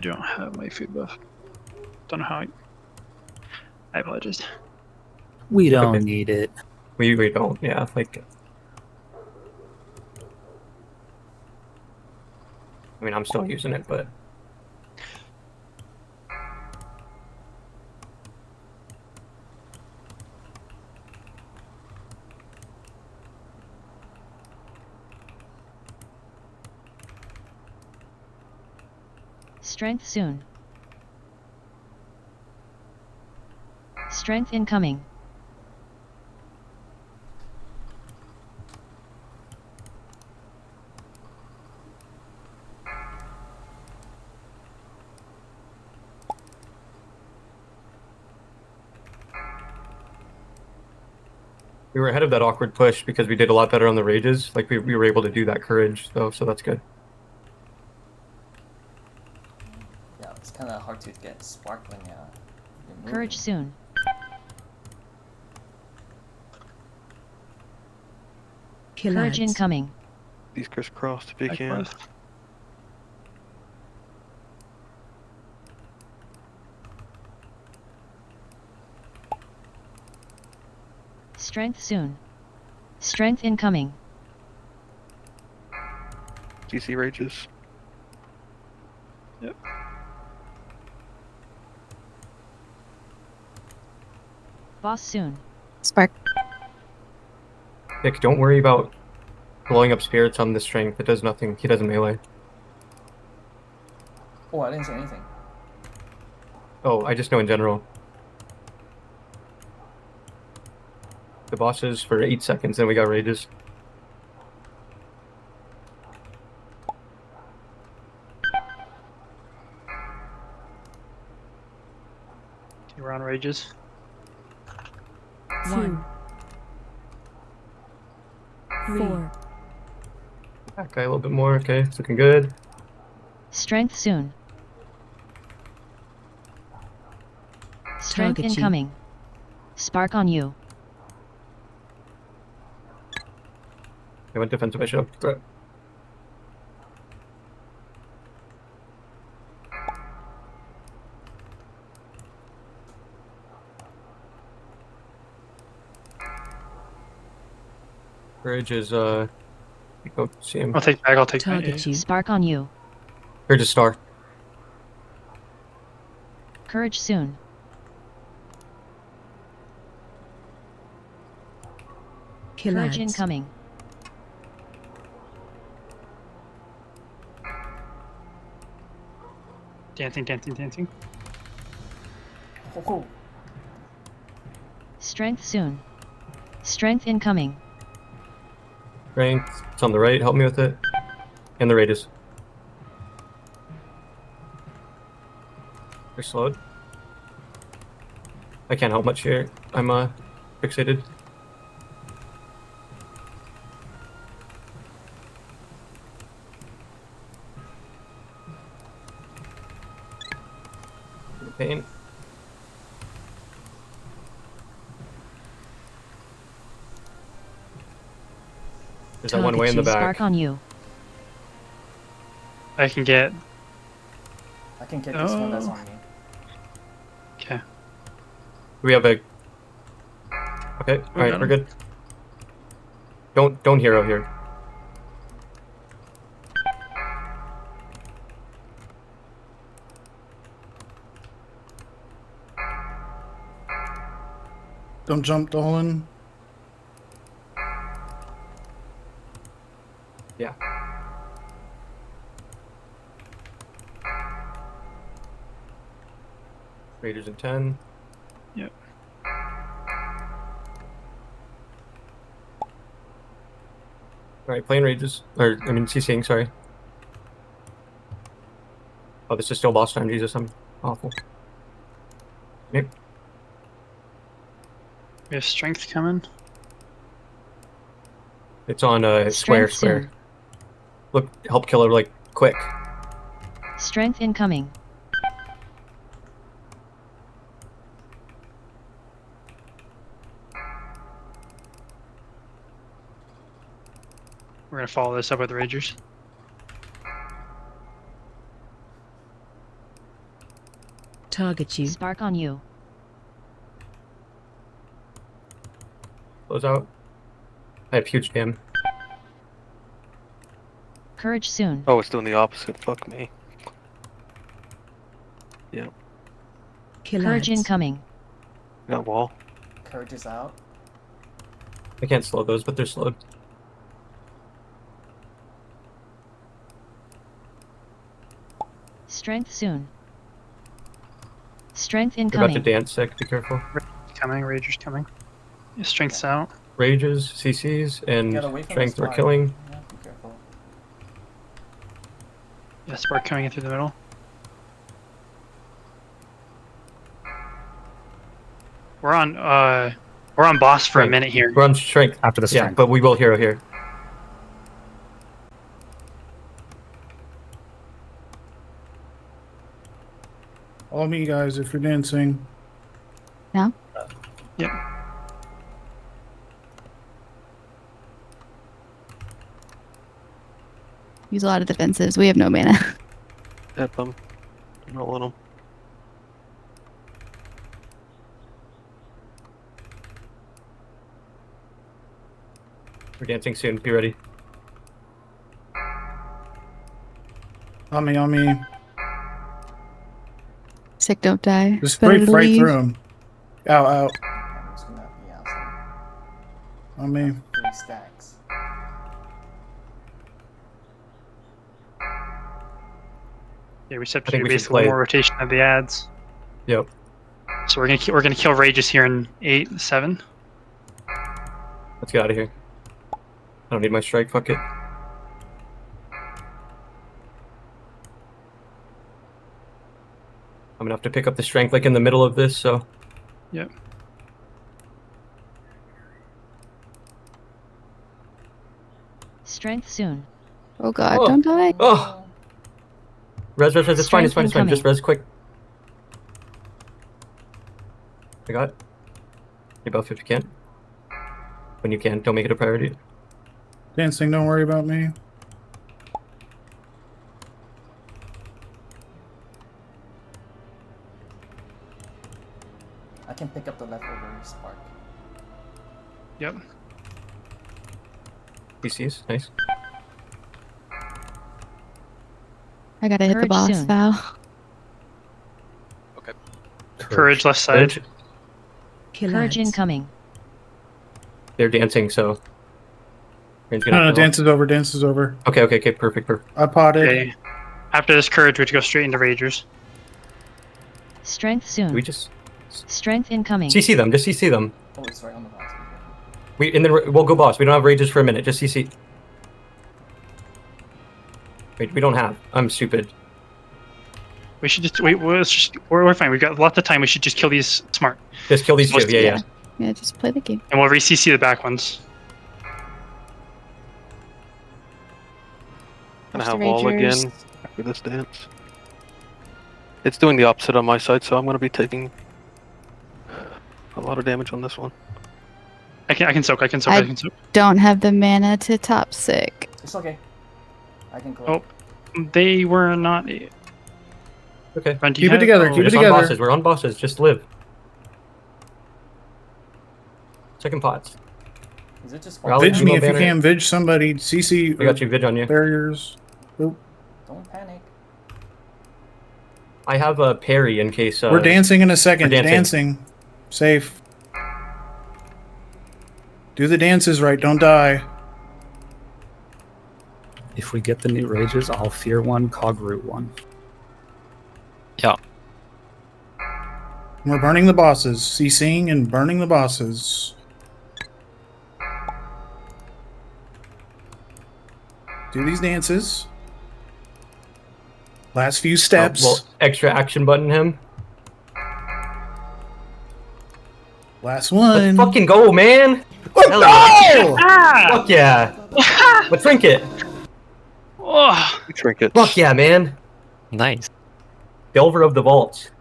don't have my food buff. Don't know how I apologize. We don't Okay. need it. We don't, yeah. Like, I mean, I'm still using it, but Strength soon. Strength incoming. we were ahead of that awkward push because we did a lot better on the rages. Like, we were able to do that courage, though, so that's good. Yeah, it's kind of hard to get spark when you're moving. Courage soon. Courage incoming. These crisscross if you can. Likewise. Strength soon. Strength incoming. GC rages. Yep. Boss soon. Spark. Nick, don't worry about blowing up spirits on the strength. It does nothing. He doesn't melee. Oh, I didn't say anything. Oh, I just know in general. The bosses for 8 seconds, then we got rages. We're on rages. 2, 4. That guy a little bit more. Okay, it's looking good. Strength soon. Strength Target you. incoming. Spark on you. I went defensive bishop. Right. Courage is go see him. I'll take back. I'll take back. Target you. Spark on you. Courage is star. Courage soon. Kill Courage ads. incoming. Dancing, dancing, dancing. Oh, Strength soon. Strength incoming. Strength. It's on the right. Help me with it. And the rages. They're slowed. I can't help much here. I'm fixated. Pain. There's that one way in the back. Spark on you. I can get. I can get this one that's on me. Okay. We have a. Okay, all right, got we're him. good. Don't hero here. Don't jump, Dolan. Yeah. Raiders in 10. Yep. Alright, playing rages. Or, I mean, CCing, sorry. Oh, this is still boss time. Jesus, I'm awful. Yep. We have strength coming. It's on square. Strength soon. Look, help killer, like, quick. Strength incoming. We're gonna follow this up with Ragers. Target you. Spark on you. Close out. I have huge dam. Courage soon. Oh, it's doing the opposite. Fuck me. Yeah. Kill Courage ads. incoming. Got wall. Courage is out. I can't slow those, but they're slowed. Strength soon. Strength They're about to incoming. dance sec, be careful. Coming, Rager's coming. Your strength's out. Rages, CCs, and Get away from strength the are spark. killing. Yeah, be careful. Yeah, spark coming in through the middle. We're on boss for a Strength. minute here. We're on strength. After the Yeah, strength. but we will hero here. All me, guys, if you're dancing. Now? Yep. Use a lot of defensives. We have no mana. Hit them. Roll them. We're dancing soon. Be ready. On me. Sick, don't die. Just Better break to right leave. through him. Out. I'm just gonna be outside. On me. 3 stacks. Yeah, receptor I think here, we should basically play- more rotation of the ads. Yep. So we're gonna kill Rages here in 8, 7. Let's get out of here. I don't need my strike. Fuck it. I'm gonna have to pick up the strength like in the middle of this, so. Yep. Strength soon. Oh god, Oh. don't die. Oh! Res, it's fine, it's fine, it's fine. Just res quick. I got it. You buff if you can. When you can, don't make it a priority. Dancing, don't worry about me. I can pick up the leftover spark. Yep. PCs, nice. I gotta hit the Courage boss, soon. Val. Courage left side. Courage. Kill Courage ads. incoming. They're dancing, so. Rain's gonna No, have to dance is over. Dance is over. help. Okay, perfect. I potted. Okay. After this courage, we have to go straight into Ragers. Strength Do soon. we just Strength incoming. CC them? Just CC them. Oh, it's right on the box. And then we'll go boss. We don't have rages for a minute. Just CC. Wait, we don't have. I'm stupid. We should just wait. We're fine. We've got lots of time. We should just kill these smart, Just kill these two. Yeah. Yeah, just play the game. and we'll re-CC the back ones. Gonna Watch have the wall Ragers. again after this dance. It's doing the opposite on my side, so I'm gonna be taking a lot of damage on this one. I can soak. I can soak. I- I can soak. Don't have the mana to top sick. It's okay. I can collect. Oh, they were not. Okay. Ren, do you Keep it have- together. oh, Keep it Just on together. bosses. We're on bosses. Just live. Second pots. Is it just Rally. Vidge me if you Banner. can. Vidge somebody. CC. I got you. Vid on you. Barriers. Don't panic. I have a parry in case. We're dancing in a second. we're dancing. Dancing. Safe. Do the dances right. Don't die. If we get the new rages, I'll fear one, cog root one. We're burning the bosses. CCing and burning the bosses. Do these dances. Last few steps. Well, extra action button him. Last Let's one. fucking go, man. Hell Oh! Ah! Fuck yeah. Let's drink it. Oh, Trinkets. Fuck yeah, man. Nice. Delver of the Vaults.